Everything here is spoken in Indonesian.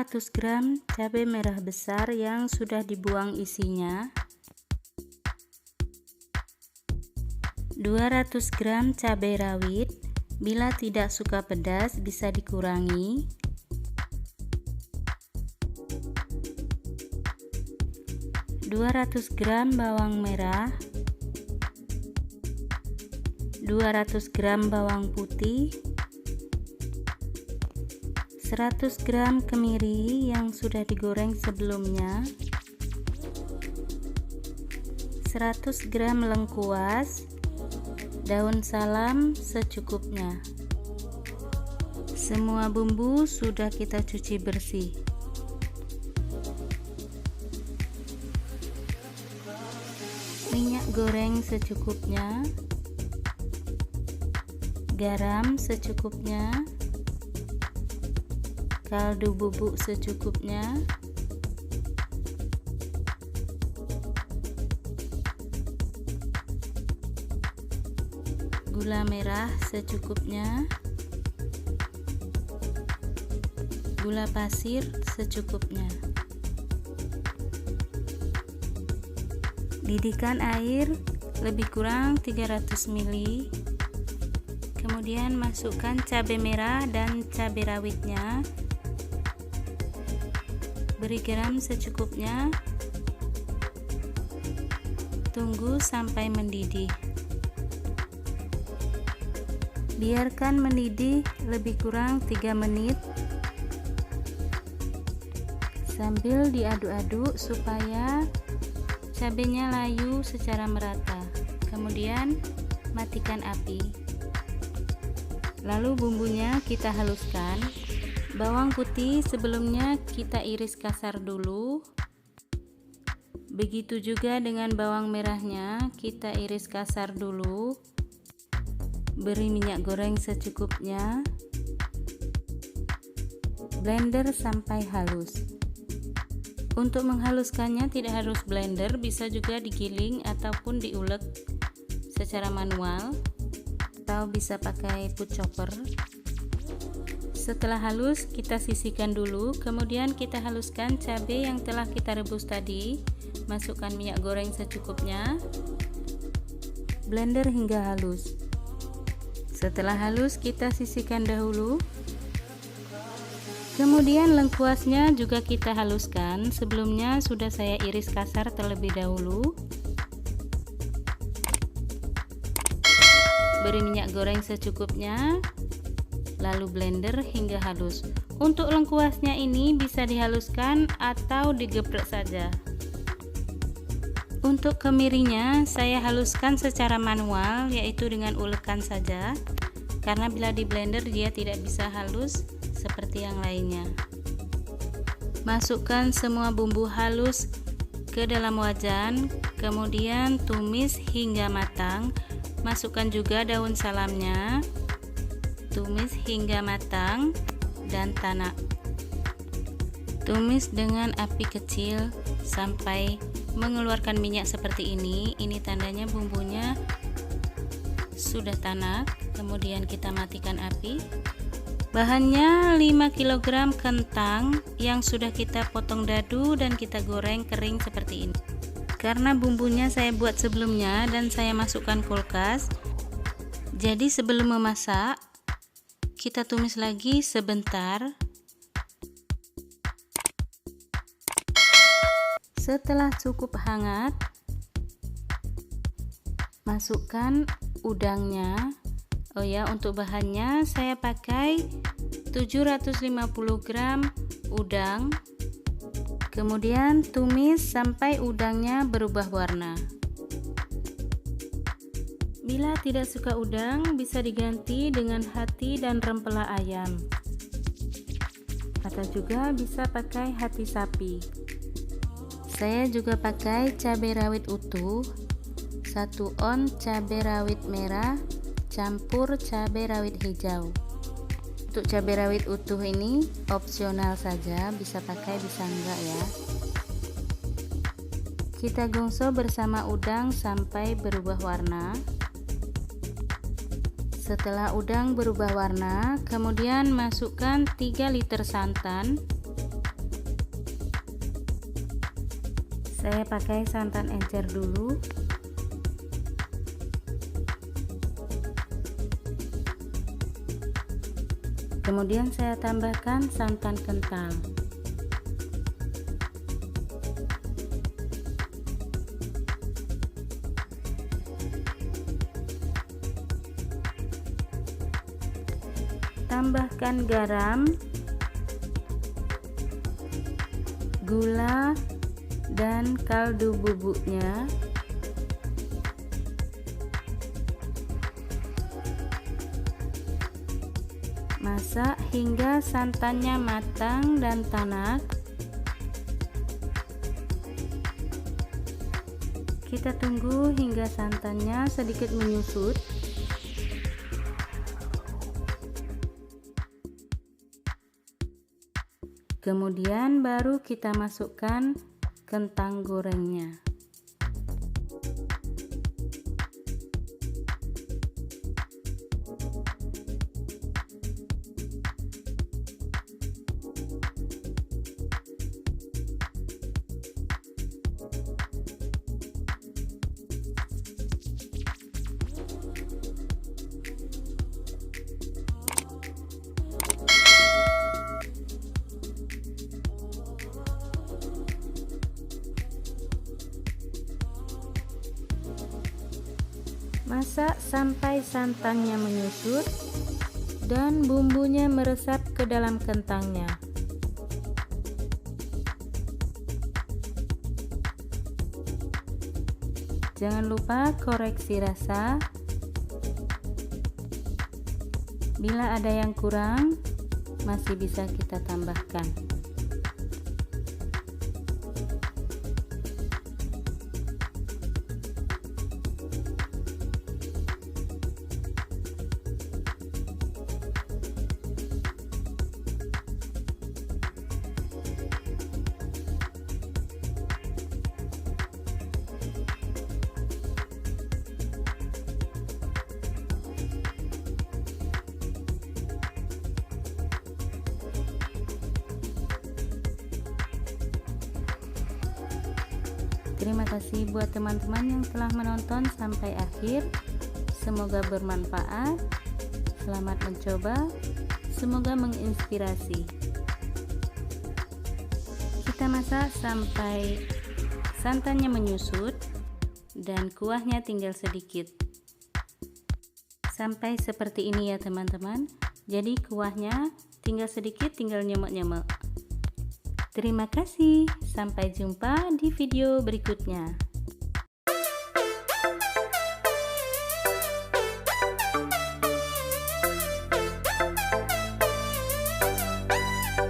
200 gram cabai merah besar yang sudah dibuang isinya, 200 gram cabai rawit, bila tidak suka pedas bisa dikurangi, 200 gram bawang merah, 200 gram bawang putih, 100 gram kemiri yang sudah digoreng sebelumnya, 100 gram lengkuas, daun salam secukupnya. Semua bumbu sudah kita cuci bersih. Minyak goreng secukupnya, garam secukupnya, kaldu bubuk secukupnya, gula merah secukupnya, gula pasir secukupnya. Didihkan air lebih kurang 300 ml. Kemudian masukkan cabai merah dan cabai rawitnya. Beri garam secukupnya. Tunggu sampai mendidih. Biarkan mendidih lebih kurang 3 menit sambil diaduk-aduk supaya cabenya layu secara merata. Kemudian matikan api. Lalu bumbunya kita haluskan. Bawang putih sebelumnya kita iris kasar dulu. Begitu juga dengan bawang merahnya, kita iris kasar dulu. Beri minyak goreng secukupnya. Blender sampai halus. Untuk menghaluskannya tidak harus blender, bisa juga digiling ataupun diulek secara manual, atau bisa pakai food chopper. Setelah halus kita sisihkan dulu, kemudian kita haluskan cabai yang telah kita rebus tadi. Masukkan minyak goreng secukupnya. Blender hingga halus. Setelah halus kita sisihkan dahulu. Kemudian lengkuasnya juga kita haluskan. Sebelumnya sudah saya iris kasar terlebih dahulu. Beri minyak goreng secukupnya, lalu blender hingga halus. Untuk lengkuasnya ini bisa dihaluskan atau digeprek saja. Untuk kemirinya saya haluskan secara manual, yaitu dengan ulekan saja, karena bila di blender dia tidak bisa halus seperti yang lainnya. Masukkan semua bumbu halus ke dalam wajan, kemudian tumis hingga matang. Masukkan juga daun salamnya, tumis hingga matang, dan tanak. Tumis dengan api kecil sampai mengeluarkan minyak seperti ini. Ini tandanya bumbunya sudah tanak. Kemudian kita matikan api. Bahannya 5 kg kentang yang sudah kita potong dadu dan kita goreng kering seperti ini. Karena bumbunya saya buat sebelumnya dan saya masukkan kulkas, jadi sebelum memasak kita tumis lagi sebentar. Setelah cukup hangat, masukkan udangnya. Oh ya, untuk bahannya saya pakai 750 gram udang. Kemudian tumis sampai udangnya berubah warna. Bila tidak suka udang, bisa diganti dengan hati dan rempela ayam. Atau juga bisa pakai hati sapi. Saya juga pakai cabai rawit utuh, 1 on cabai rawit merah campur cabai rawit hijau. Untuk cabai rawit utuh ini opsional saja, bisa pakai bisa enggak ya. Kita gongso bersama udang sampai berubah warna. Setelah udang berubah warna, kemudian masukkan 3 liter santan. Saya pakai santan encer dulu. Kemudian saya tambahkan santan kental. Tambahkan garam, gula, dan kaldu bubuknya. Masak hingga santannya matang dan tanak. Kita tunggu hingga santannya sedikit menyusut. Kemudian baru kita masukkan kentang gorengnya. Masak sampai santannya menyusut dan bumbunya meresap ke dalam kentangnya. Jangan lupa koreksi rasa. Bila ada yang kurang, masih bisa kita tambahkan. Terima kasih buat teman-teman yang telah menonton sampai akhir. Semoga bermanfaat. Selamat mencoba. Semoga menginspirasi. Kita masak sampai santannya menyusut dan kuahnya tinggal sedikit. Sampai seperti ini ya teman-teman. Jadi kuahnya tinggal sedikit, tinggal nyemek-nyemek. Terima kasih, sampai jumpa di video berikutnya.